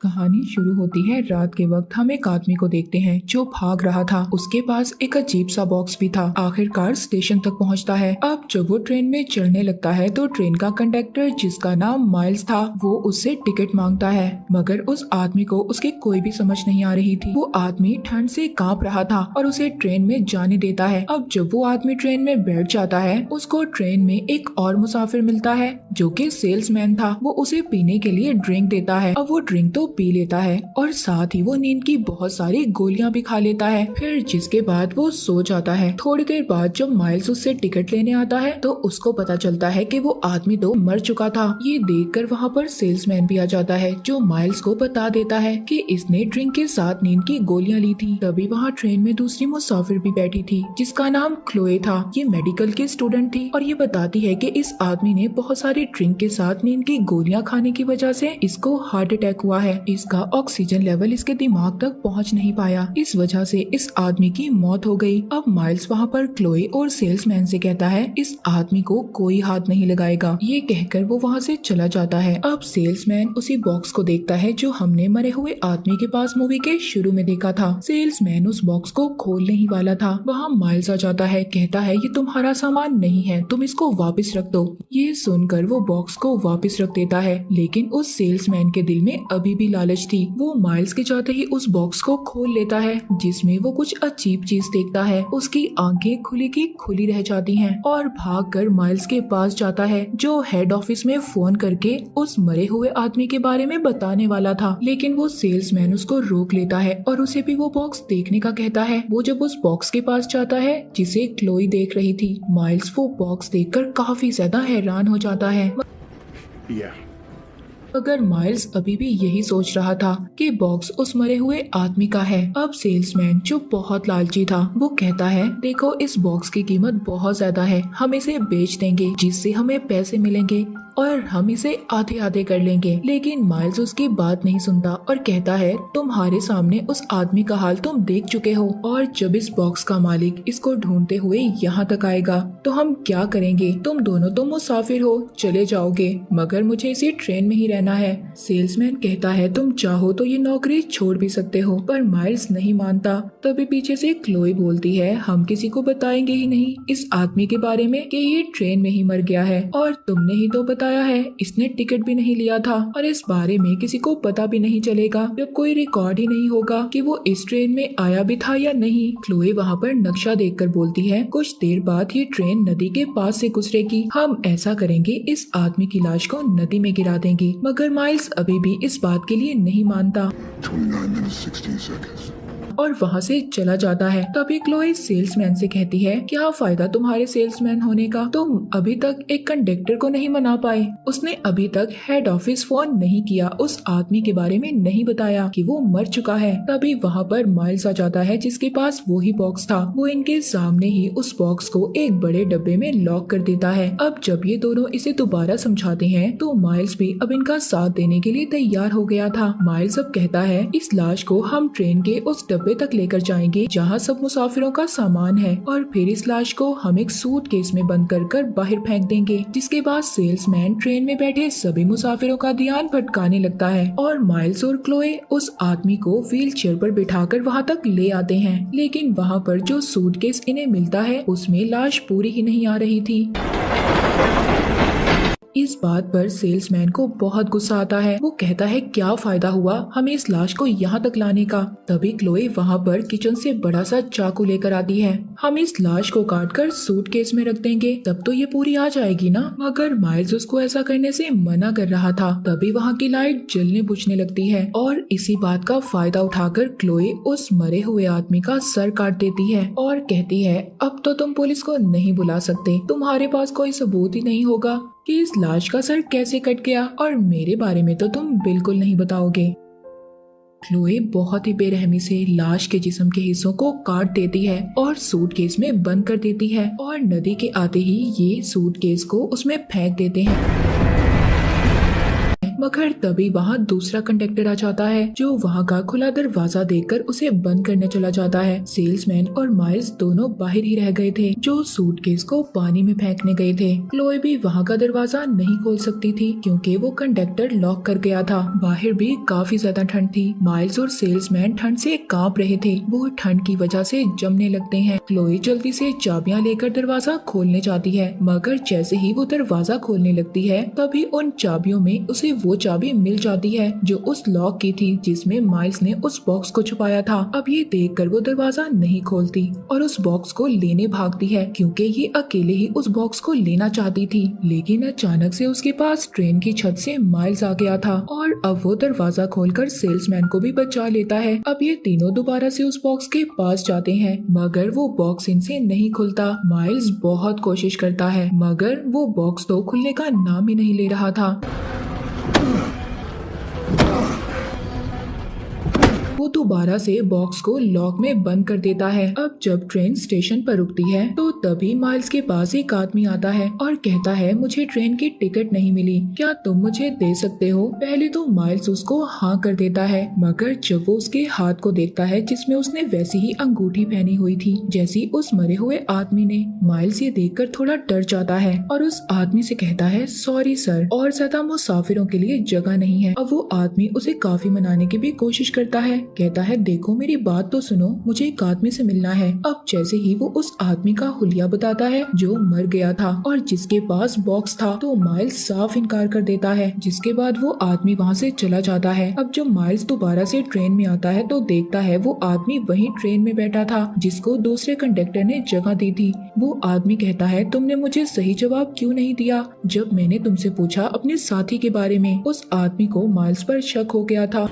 कहानी शुरू होती है रात के वक्त। हम एक आदमी को देखते हैं जो भाग रहा था। उसके पास एक अजीब सा बॉक्स भी था। आखिरकार स्टेशन तक पहुंचता है। अब जब वो ट्रेन में चढ़ने लगता है तो ट्रेन का कंडक्टर, जिसका नाम माइल्स था, वो उससे टिकट मांगता है। मगर उस आदमी को उसकी कोई भी समझ नहीं आ रही थी। वो आदमी ठंड से कांप रहा था और उसे ट्रेन में जाने देता है। अब जब वो आदमी ट्रेन में बैठ जाता है, उसको ट्रेन में एक और मुसाफिर मिलता है जो कि सेल्समैन था। वो उसे पीने के लिए ड्रिंक देता है। अब वो ड्रिंक तो पी लेता है और साथ ही वो नींद की बहुत सारी गोलियां भी खा लेता है। फिर जिसके बाद वो सो जाता है। थोड़ी देर बाद जब माइल्स उससे टिकट लेने आता है तो उसको पता चलता है कि वो आदमी तो मर चुका था। ये देखकर वहाँ पर सेल्समैन भी आ जाता है जो माइल्स को बता देता है कि इसने ड्रिंक के साथ नींद की गोलियां ली थी। तभी वहाँ ट्रेन में दूसरी मुसाफिर भी बैठी थी जिसका नाम क्लोए था। ये मेडिकल की स्टूडेंट थी और ये बताती है कि इस आदमी ने बहुत सारी ड्रिंक के साथ नींद की गोलियां खाने की वजह से इसको हार्ट अटैक हुआ है। इसका ऑक्सीजन लेवल इसके दिमाग तक पहुंच नहीं पाया, इस वजह से इस आदमी की मौत हो गई। अब माइल्स वहाँ पर क्लोए और सेल्समैन से कहता है इस आदमी को कोई हाथ नहीं लगाएगा। ये कहकर वो वहाँ से चला जाता है। अब सेल्समैन उसी बॉक्स को देखता है जो हमने मरे हुए आदमी के पास मूवी के शुरू में देखा था। सेल्समैन उस बॉक्स को खोलने ही वाला था। वहाँ माइल्स आ जाता है, कहता है ये तुम्हारा सामान नहीं है, तुम इसको वापस रख दो। ये सुनकर वो बॉक्स को वापस रख देता है, लेकिन उस सेल्समैन के दिल में अभी भी लालच थी। वो माइल्स के जाते ही उस बॉक्स को खोल लेता है जिसमें वो कुछ अजीब चीज देखता है। उसकी आंखें खुली की खुली रह जाती हैं और भागकर माइल्स के पास जाता है जो हेड ऑफिस में फोन करके उस मरे हुए आदमी के बारे में बताने वाला था। लेकिन वो सेल्समैन उसको रोक लेता है और उसे भी वो बॉक्स देखने का कहता है। वो जब उस बॉक्स के पास जाता है जिसे क्लोई देख रही थी, माइल्स वो बॉक्स देखकर काफी ज्यादा हैरान हो जाता है। अगर माइल्स अभी भी यही सोच रहा था कि बॉक्स उस मरे हुए आदमी का है। अब सेल्समैन जो बहुत लालची था वो कहता है देखो इस बॉक्स की कीमत बहुत ज्यादा है, हम इसे बेच देंगे जिससे हमें पैसे मिलेंगे और हम इसे आधे आधे कर लेंगे। लेकिन माइल्स उसकी बात नहीं सुनता और कहता है तुम्हारे सामने उस आदमी का हाल तुम देख चुके हो और जब इस बॉक्स का मालिक इसको ढूंढते हुए यहाँ तक आएगा तो हम क्या करेंगे? तुम दोनों तो मुसाफिर हो, चले जाओगे, मगर मुझे इसी ट्रेन में ही रहना है। सेल्समैन कहता है तुम चाहो तो ये नौकरी छोड़ भी सकते हो, पर माइल्स नहीं मानता। तभी पीछे से क्लोई बोलती है हम किसी को बताएंगे ही नहीं इस आदमी के बारे में कि ये ट्रेन में ही मर गया है, और तुमने ही तो बताया है इसने टिकट भी नहीं लिया था और इस बारे में किसी को पता भी नहीं चलेगा जब कोई रिकॉर्ड ही नहीं होगा कि वो इस ट्रेन में आया भी था या नहीं। क्लोए वहाँ पर नक्शा देखकर बोलती है कुछ देर बाद ये ट्रेन नदी के पास से गुजरेगी, हम ऐसा करेंगे इस आदमी की लाश को नदी में गिरा देंगे। मगर माइल्स अभी भी इस बात के लिए नहीं मानता 29 minutes 16 seconds. और वहाँ से चला जाता है। तभी क्लोए सेल्समैन से कहती है क्या फायदा तुम्हारे सेल्समैन होने का, तुम अभी तक एक कंडक्टर को नहीं मना पाए, उसने अभी तक हेड ऑफिस फोन नहीं किया, उस आदमी के बारे में नहीं बताया कि वो मर चुका है। तभी वहाँ पर माइल्स आ जाता है जिसके पास वही बॉक्स था। वो इनके सामने ही उस बॉक्स को एक बड़े डब्बे में लॉक कर देता है। अब जब ये दोनों इसे दोबारा समझाते हैं तो माइल्स भी अब इनका साथ देने के लिए तैयार हो गया था। माइल्स अब कहता है इस लाश को हम ट्रेन के उस डब्बे तक लेकर जाएंगे जहां सब मुसाफिरों का सामान है, और फिर इस लाश को हम एक सूटकेस में बंद कर बाहर फेंक देंगे। जिसके बाद सेल्समैन ट्रेन में बैठे सभी मुसाफिरों का ध्यान भटकाने लगता है और माइल्स और क्लोए उस आदमी को व्हील चेयर पर बिठाकर वहां तक ले आते हैं। लेकिन वहां पर जो सूटकेस इन्हें मिलता है उसमें लाश पूरी ही नहीं आ रही थी। इस बात पर सेल्समैन को बहुत गुस्सा आता है। वो कहता है क्या फायदा हुआ हमें इस लाश को यहाँ तक लाने का। तभी क्लोए वहाँ पर किचन से बड़ा सा चाकू लेकर आती है। हम इस लाश को काटकर सूटकेस में रख देंगे, तब तो ये पूरी आ जाएगी ना। मगर माइल्स उसको ऐसा करने से मना कर रहा था। तभी वहाँ की लाइट जलने बुझने लगती है और इसी बात का फायदा उठाकर क्लोए उस मरे हुए आदमी का सर काट देती है और कहती है अब तो तुम पुलिस को नहीं बुला सकते, तुम्हारे पास कोई सबूत ही नहीं होगा कि इस लाश का सर कैसे कट गया, और मेरे बारे में तो तुम बिल्कुल नहीं बताओगे। क्लोए बहुत ही बेरहमी से लाश के जिस्म के हिस्सों को काट देती है और सूटकेस में बंद कर देती है, और नदी के आते ही ये सूटकेस को उसमें फेंक देते हैं। मगर तभी वहाँ दूसरा कंडक्टर आ जाता है जो वहाँ का खुला दरवाजा देखकर उसे बंद करने चला जाता है। सेल्समैन और माइल्स दोनों बाहर ही रह गए थे जो सूटकेस को पानी में फेंकने गए थे। क्लोई भी वहाँ का दरवाजा नहीं खोल सकती थी क्योंकि वो कंडक्टर लॉक कर गया था। बाहर भी काफी ज्यादा ठंड थी। माइल्स और सेल्समैन ठंड से कांप रहे थे। वो ठंड की वजह से जमने लगते हैं। क्लोई जल्दी से चाबियां लेकर दरवाजा खोलने जाती है, मगर जैसे ही वो दरवाजा खोलने लगती है तभी उन चाबियों में उसे वो चाबी मिल जाती है जो उस लॉक की थी जिसमें माइल्स ने उस बॉक्स को छुपाया था। अब ये देखकर वो दरवाजा नहीं खोलती और उस बॉक्स को लेने भागती है क्योंकि ये अकेले ही उस बॉक्स को लेना चाहती थी। लेकिन अचानक से उसके पास ट्रेन की छत से माइल्स आ गया था और अब वो दरवाजा खोलकर सेल्समैन को भी बचा लेता है। अब ये तीनों दोबारा से उस बॉक्स के पास जाते हैं, मगर वो बॉक्स इनसे नहीं खुलता। माइल्स बहुत कोशिश करता है मगर वो बॉक्स तो खुलने का नाम ही नहीं ले रहा था। वो दोबारा से बॉक्स को लॉक में बंद कर देता है। अब जब ट्रेन स्टेशन पर रुकती है तो तभी माइल्स के पास एक आदमी आता है और कहता है, मुझे ट्रेन की टिकट नहीं मिली, क्या तुम मुझे दे सकते हो? पहले तो माइल्स उसको हाँ कर देता है, मगर जब वो उसके हाथ को देखता है जिसमें उसने वैसी ही अंगूठी पहनी हुई थी जैसी उस मरे हुए आदमी ने, माइल्स ये देखकर थोड़ा डर जाता है और उस आदमी से कहता है, सॉरी सर, और ज्यादा मुसाफिरों के लिए जगह नहीं है। अब वो आदमी उसे काफी मनाने की भी कोशिश करता है, कहता है, देखो मेरी बात तो सुनो, मुझे एक आदमी से मिलना है। अब जैसे ही वो उस आदमी का हुलिया बताता है जो मर गया था और जिसके पास बॉक्स था, तो माइल्स साफ इनकार कर देता है, जिसके बाद वो आदमी वहाँ से चला जाता है। अब जब माइल्स दोबारा से ट्रेन में आता है तो देखता है वो आदमी वही ट्रेन में बैठा था जिसको दूसरे कंडक्टर ने जगह दी थी। वो आदमी कहता है, तुमने मुझे सही जवाब क्यों नहीं दिया जब मैंने तुमसे पूछा अपने साथी के बारे में? उस आदमी को माइल्स पर शक हो गया था।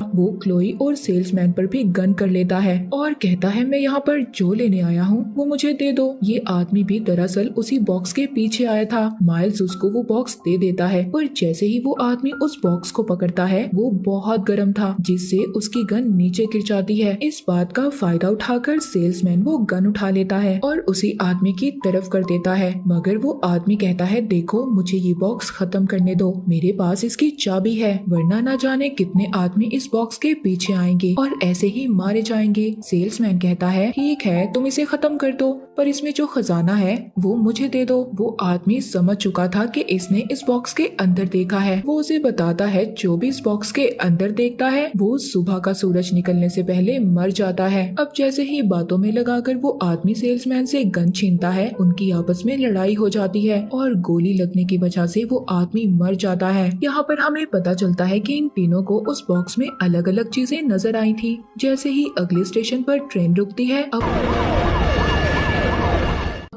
वो क्लोई और सेल्समैन पर भी गन कर लेता है और कहता है, मैं यहाँ पर जो लेने आया हूँ वो मुझे दे दो। ये आदमी भी दरअसल उसी बॉक्स के पीछे आया था। माइल्स उसको वो बॉक्स दे देता है और जैसे ही वो आदमी उस बॉक्स को पकड़ता है वो बहुत गर्म था जिससे उसकी गन नीचे गिर जाती है। इस बात का फायदा उठाकर सेल्समैन वो गन उठा लेता है और उसी आदमी की तरफ कर देता है, मगर वो आदमी कहता है, देखो मुझे ये बॉक्स खत्म करने दो, मेरे पास इसकी चाबी है, वरना ना जाने कितने आदमी इस बॉक्स के पीछे आएंगे और ऐसे ही मारे जाएंगे। सेल्समैन कहता है, ठीक है तुम इसे खत्म कर दो, पर इसमें जो खजाना है वो मुझे दे दो। वो आदमी समझ चुका था कि इसने इस बॉक्स के अंदर देखा है। वो उसे बताता है, जो भी इस बॉक्स के अंदर देखता है वो सुबह का सूरज निकलने से पहले मर जाता है। अब जैसे ही बातों में लगाकर वो आदमी सेल्समैन से गन छीनता है, उनकी आपस में लड़ाई हो जाती है और गोली लगने की वजह से वो आदमी मर जाता है। यहाँ पर हमें पता चलता है कि इन तीनों को उस बॉक्स में अलग अलग चीजें नजर आई थी। जैसे ही अगले स्टेशन पर ट्रेन रुकती है, अब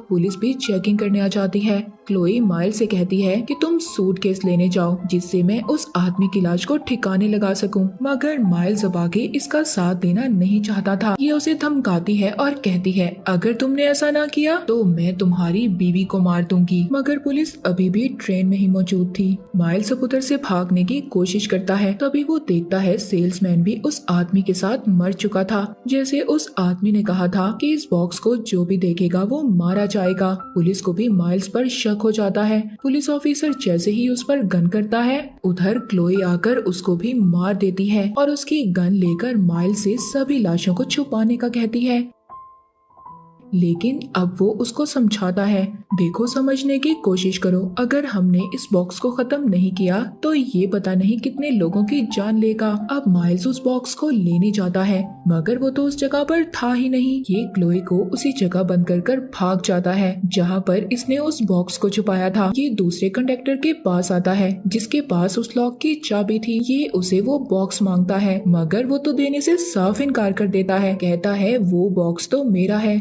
पुलिस भी चेकिंग करने आ जाती है। क्लोई माइल्स से कहती है कि तुम सूटकेस लेने जाओ जिससे मैं उस आदमी की लाश को ठिकाने लगा सकूं, मगर माइल्स अब आगे इसका साथ देना नहीं चाहता था। ये उसे धमकाती है और कहती है, अगर तुमने ऐसा ना किया तो मैं तुम्हारी बीवी को मार दूंगी। मगर पुलिस अभी भी ट्रेन में ही मौजूद थी। माइल्स अब उधर से भागने की कोशिश करता है, तभी वो देखता है सेल्समैन भी उस आदमी के साथ मर चुका था। जैसे उस आदमी ने कहा था कि इस बॉक्स को जो भी देखेगा वो मारा जाएगा। पुलिस को भी माइल्स पर शक हो जाता है। पुलिस ऑफिसर जैसे ही उस पर गन करता है, उधर क्लोई आकर उसको भी मार देती है और उसकी गन लेकर माइल्स से सभी लाशों को छुपाने का कहती है। लेकिन अब वो उसको समझाता है, देखो समझने की कोशिश करो, अगर हमने इस बॉक्स को खत्म नहीं किया तो ये पता नहीं कितने लोगों की जान लेगा। अब माइल्स उस बॉक्स को लेने जाता है, मगर वो तो उस जगह पर था ही नहीं। ये क्लोई को उसी जगह बंद कर भाग जाता है जहाँ पर इसने उस बॉक्स को छुपाया था। ये दूसरे कंडक्टर के पास आता है जिसके पास उस लॉक की चाबी थी। ये उसे वो बॉक्स मांगता है, मगर वो तो देने से साफ इनकार कर देता है, कहता है वो बॉक्स तो मेरा है।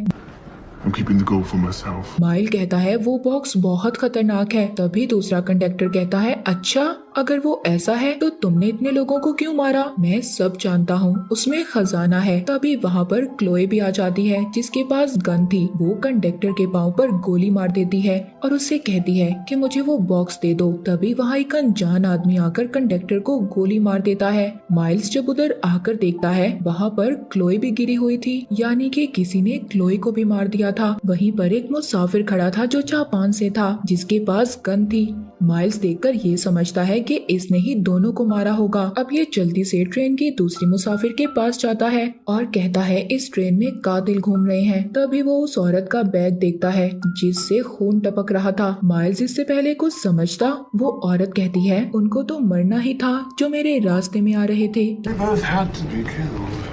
I'm keeping the gold for myself. Mile कहता है वो बॉक्स बहुत खतरनाक है। तभी दूसरा कंडक्टर कहता है, अच्छा अगर वो ऐसा है तो तुमने इतने लोगों को क्यों मारा? मैं सब जानता हूँ, उसमें खजाना है। तभी वहाँ पर क्लोए भी आ जाती है जिसके पास गन थी। वो कंडक्टर के पाँव पर गोली मार देती है और उससे कहती है कि मुझे वो बॉक्स दे दो। तभी वहाँ एक अनजान आदमी आकर कंडक्टर को गोली मार देता है। माइल्स जब उधर आकर देखता है वहाँ पर क्लोए भी गिरी हुई थी, यानी कि किसी ने क्लोए को भी मार दिया था। वहीं पर एक मुसाफिर खड़ा था जो जापान से था, जिसके पास गन थी। माइल्स देखकर ये समझता है कि इसने ही दोनों को मारा होगा। अब ये जल्दी से ट्रेन की दूसरी मुसाफिर के पास जाता है और कहता है इस ट्रेन में कातिल घूम रहे हैं। तभी वो उस औरत का बैग देखता है जिससे खून टपक रहा था। माइल्स इससे पहले कुछ समझता, वो औरत कहती है उनको तो मरना ही था जो मेरे रास्ते में आ रहे थे। They both had to be killed.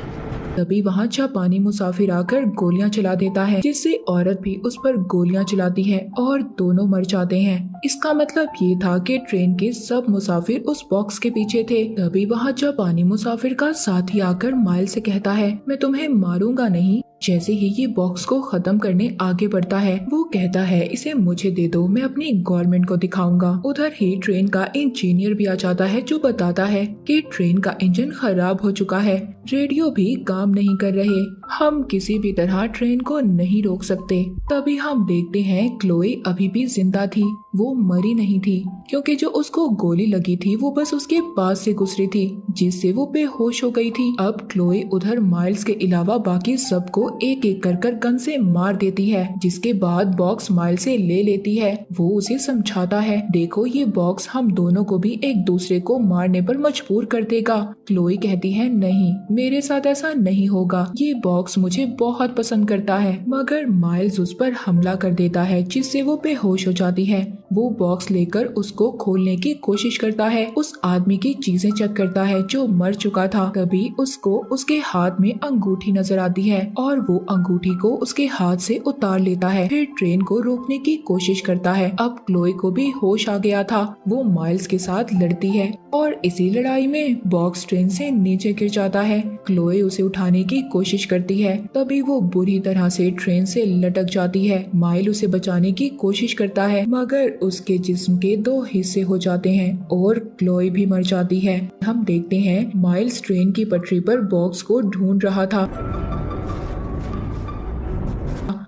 तभी वहाँ जापानी मुसाफिर आकर गोलियां चला देता है, जिससे औरत भी उस पर गोलियां चलाती है और दोनों मर जाते हैं। इसका मतलब ये था कि ट्रेन के सब मुसाफिर उस बॉक्स के पीछे थे। तभी वहाँ जापानी मुसाफिर का साथी आकर माइल से कहता है मैं तुम्हें मारूंगा नहीं। जैसे ही ये बॉक्स को खत्म करने आगे बढ़ता है वो कहता है इसे मुझे दे दो, मैं अपनी गवर्नमेंट को दिखाऊंगा। उधर ही ट्रेन का इंजीनियर भी आ जाता है जो बताता है कि ट्रेन का इंजन खराब हो चुका है, रेडियो भी काम नहीं कर रहे, हम किसी भी तरह ट्रेन को नहीं रोक सकते। तभी हम देखते हैं क्लोए अभी भी जिंदा थी, वो मरी नहीं थी क्योंकि जो उसको गोली लगी थी वो बस उसके पास से गुजरी थी जिससे वो बेहोश हो गई थी। अब क्लोए उधर माइल्स के अलावा बाकी सबको एक एक कर गन से मार देती है, जिसके बाद बॉक्स माइल से ले लेती है। वो उसे समझाता है देखो ये बॉक्स हम दोनों को भी एक दूसरे को मारने पर मजबूर कर देगा। क्लोए कहती है नहीं, मेरे साथ ऐसा नहीं होगा, ये बॉक्स मुझे बहुत पसंद करता है। मगर माइल्स उस पर हमला कर देता है जिससे वो बेहोश हो जाती है। वो बॉक्स लेकर उसको खोलने की कोशिश करता है, उस आदमी की चीजें चेक करता है जो मर चुका था। तभी उसको उसके हाथ में अंगूठी नजर आती है और वो अंगूठी को उसके हाथ से उतार लेता है, फिर ट्रेन को रोकने की कोशिश करता है। अब क्लोए को भी होश आ गया था, वो माइल्स के साथ लड़ती है और इसी लड़ाई में बॉक्स ट्रेन से नीचे गिर जाता है। क्लोए उसे उठाने की कोशिश करती है, तभी वो बुरी तरह से ट्रेन से लटक जाती है। माइल उसे बचाने की कोशिश करता है मगर उसके जिस्म के 2 हिस्से हो जाते हैं और क्लोए भी मर जाती है। हम देखते हैं माइल्स ट्रेन की पटरी पर बॉक्स को ढूंढ रहा था,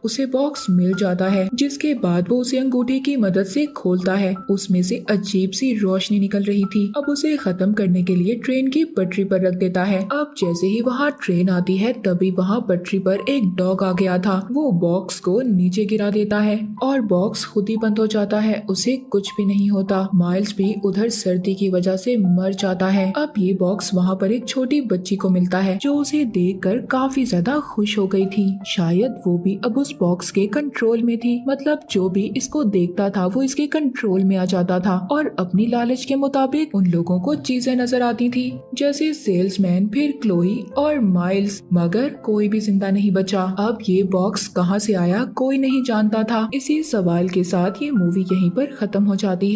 उसे बॉक्स मिल जाता है जिसके बाद वो उसे अंगूठी की मदद से खोलता है। उसमें से अजीब सी रोशनी निकल रही थी। अब उसे खत्म करने के लिए ट्रेन की पटरी पर रख देता है। अब जैसे ही वहाँ ट्रेन आती है तभी वहाँ पटरी पर एक डॉग आ गया था, वो बॉक्स को नीचे गिरा देता है और बॉक्स खुद ही बंद हो जाता है, उसे कुछ भी नहीं होता। माइल्स भी उधर सर्दी की वजह से मर जाता है। अब ये बॉक्स वहाँ पर एक छोटी बच्ची को मिलता है जो उसे देखकर काफी ज्यादा खुश हो गई थी। शायद वो भी अब उस बॉक्स के कंट्रोल में थी, मतलब जो भी इसको देखता था वो इसके कंट्रोल में आ जाता था और अपनी लालच के मुताबिक उन लोगों को चीजें नजर आती थी जैसे सेल्समैन, फिर क्लोई और माइल्स, मगर कोई भी जिंदा नहीं बचा। अब ये बॉक्स कहाँ से आया कोई नहीं जानता था। इसी सवाल के साथ ये मूवी यहीं पर खत्म हो जाती है।